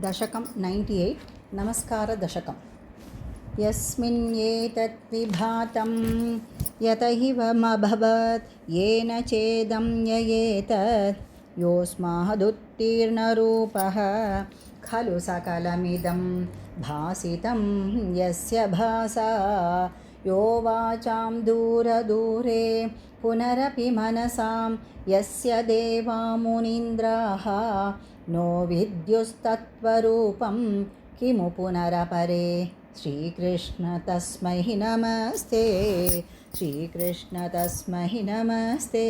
दशकं 98 नमस्कारदशकम्। यस्मिन्नेतत् विभातं यतहिवमभवत् येन चेदं ययेतत् योऽस्मादुत्तीर्णरूपः खलु सकलमिदं भासितं यस्य भासा यो वाचां दूरदूरे पुनरपि मनसां यस्य देवा मुनीन्द्राः नो विद्युस्तत्त्वरूपं किमु पुनरपरे। श्रीकृष्ण तस्मै नमस्ते, श्रीकृष्ण तस्मै नमस्ते,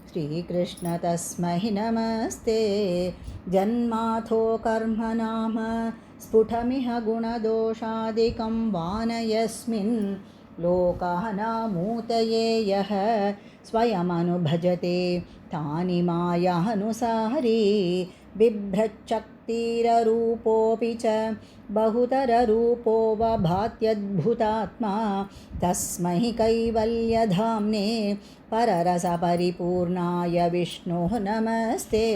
श्रीकृष्ण तस्मै नमस्ते। जन्माथो कर्म नाम स्फुटमिह गुणदोषादिकं वानयस्मिन् लोकानामूतये यः स्वयमनुभजते तानि मायानुसारी बिभ्रच्छक्तिररूपोऽपि च बहुतररूपो वभात्यद्भुतात्मा तस्मै कैवल्यधाम्ने पररसपरिपूर्णाय विष्णोः नमस्ते।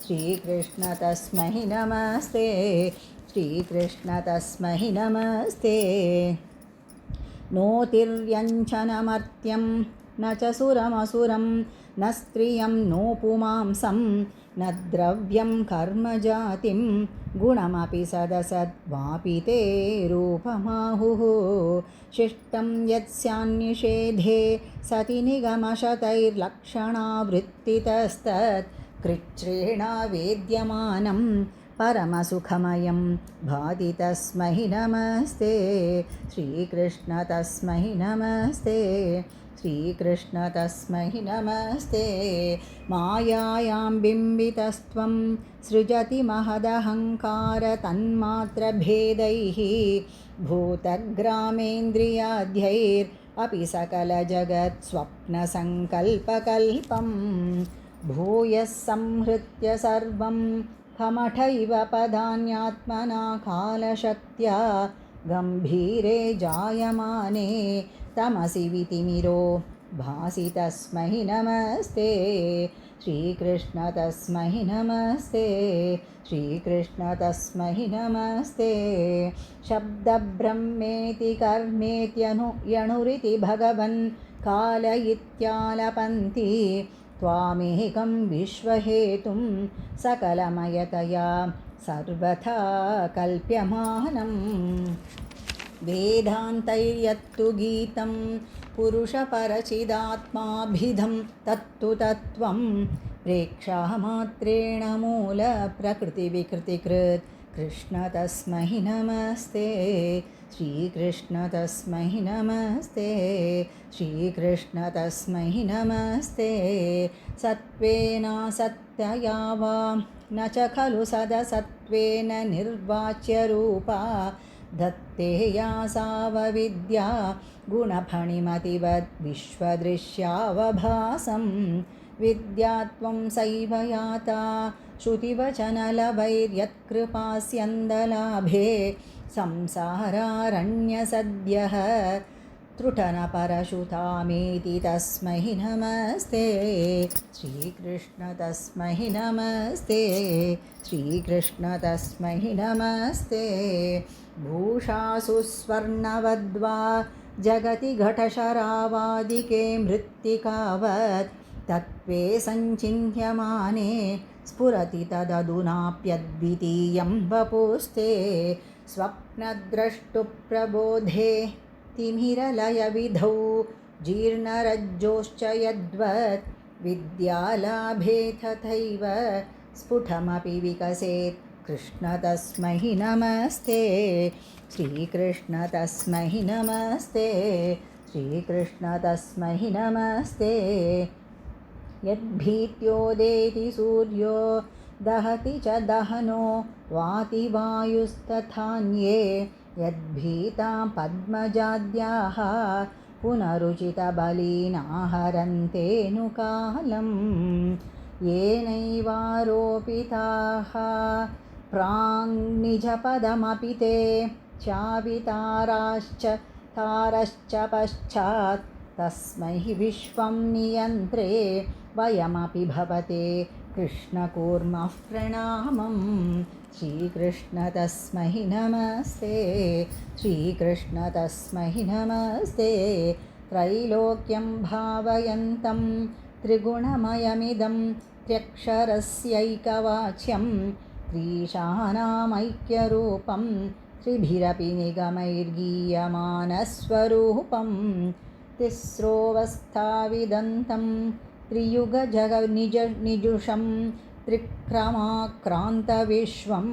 श्रीकृष्ण तस्मै नमस्ते, श्रीकृष्ण तस्मै नमस्ते। नोतिर्यञ्चनमर्त्यं न च सुरमसुरं न स्त्रियं नो पुमांसं न द्रव्यं कर्मजातिं गुणमपि सदसद्वापि ते रूपमाहुः। शिष्टं यत्स्यान्निषेधे सति निगमशतैर्लक्षणावृत्तितस्तत् कृच्छ्रेण वेद्यमानं परमसुखमयं भाति तस्मै नमस्ते। श्रीकृष्ण तस्मै नमस्ते, श्रीकृष्ण तस्मै नमस्ते। मायायां बिम्बितस्त्वं सृजति महदहङ्कार तन्मात्रभेदैः भूतग्रामेन्द्रियाद्यैरपि सकलजगत् स्वप्नसङ्कल्पकल्पं भूयः संहृत्य सर्वं कमठैव पदान्यात्मना कालशक्त्या गम्भीरे जायमाने तमसि वितिमिरो भासि तस्मै नमस्ते। श्रीकृष्ण तस्मै नमस्ते, श्रीकृष्ण तस्मै नमस्ते। शब्दब्रह्मेति कर्मेत्यणुरिति भगवन् काल इत्यालपन्ति त्वामेकं विश्वहेतुं सकलमयतया सर्वथा कल्प्यमानं। वेदान्तैर्यत्तु गीतं पुरुषपरचिदात्माभिधं तत्तु तत्त्वं प्रेक्षामात्रेण मूलप्रकृतिविकृतिकृत् कृष्ण तस्मै नमस्ते। श्रीकृष्ण तस्मै नमस्ते, श्रीकृष्ण तस्मै नमस्ते। सत्त्वेनासत्तया वा न च खलु सदसत्त्वेन निर्वाच्यरूपा दत्तेया सावविद्या गुणफणिमतिवद् विश्वदृश्यावभासं विद्यात्वं सैव याता श्रुतिवचनलभैर्यत्कृपास्यन्दलाभे संसारारण्यसद्यः त्रुटनपरशुतामेति तस्मै नमस्ते। श्रीकृष्ण तस्मै नमस्ते, श्रीकृष्ण तस्मै नमस्ते। भूषासु स्वर्णवद्वा जगति घटशरावादिके मृत्तिकावत् तत्त्वे सञ्चिन्त्यमाने स्फुरति तदधुनाप्यद्वितीयं वपुस्ते। स्वप्नद्रष्टुप्रबोधे तिमिरलयविधौ जीर्णरज्जोश्च यद्वत् विद्यालाभे तथैव स्फुटमपि विकसेत् कृष्ण तस्मै नमस्ते। श्रीकृष्ण तस्मै नमस्ते, श्रीकृष्ण तस्मै नमस्ते। यद्भीत्योदेति सूर्यो दहति च दहनो वाति वायुस्तथान्ये यद्भीतां पद्मजाद्याः पुनरुचितबलिनाहरन्तेऽनुकालं येनैवारोपिताः प्राङ्निजपदमपि ते चावितारश्च पश्चात् तस्मै विश्वं नियन्त्रे वयमपि भवते कृष्णकूर्मः प्रणामं। श्रीकृष्ण तस्मै नमस्ते श्रीकृष्ण तस्मै नमस्ते त्रैलोक्यं भावयन्तं त्रिगुणमयमिदं त्र्यक्षरस्यैकवाच्यं त्रीशानामैक्यरूपं त्रिभिरपि निगमैर्गीयमानस्वरूपं तिस्रोऽवस्थाविदन्तं त्रियुगजगनिजुषं त्रिक्रमाक्रान्तविश्वं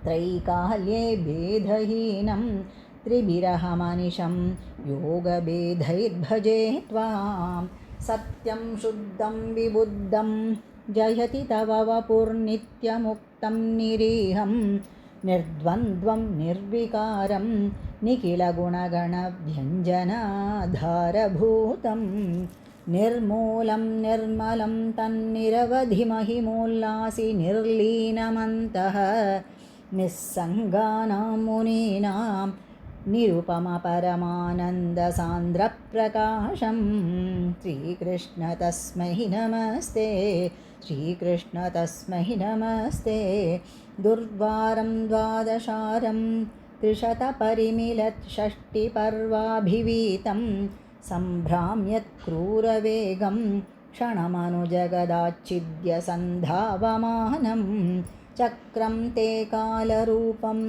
त्रैकाल्ये भेदहीनं त्रिभिरहमनिशं योगभेदैर्भजे त्वां सत्यं शुद्धं विबुद्धं जयति तव वपुर्नित्यमुक्तं निरीहं निर्द्वन्द्वं निर्विकारं निखिलगुणगणव्यञ्जनाधारभूतं निर्मूलं निर्मलं तन्निरवधिमहिमोल्लासि निर्लीनमन्तः निस्सङ्गानां मुनीनां निरुपमपरमानन्दसान्द्रप्रकाशं श्रीकृष्ण तस्मै नमस्ते श्रीकृष्ण तस्मै नमस्ते दुर्वारं द्वादशारं त्रिशतपरिमिलत् षष्टिपर्वाभिवीतं सम्भ्राम्यत्क्रूरवेगं क्षणमनुजगदाच्छिद्य सन्धावमानं चक्रं ते कालरूपं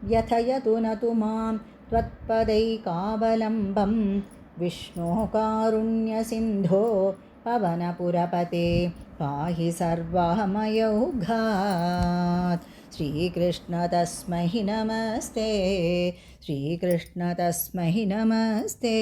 व्यथयतु न तु मां त्वत्पदैकावलम्बं विष्णो कारुण्यसिन्धो पवनपुरपते पाहि सर्वमयौघात् श्रीकृष्ण तस्मै नमस्ते श्रीकृष्ण तस्मै नमस्ते।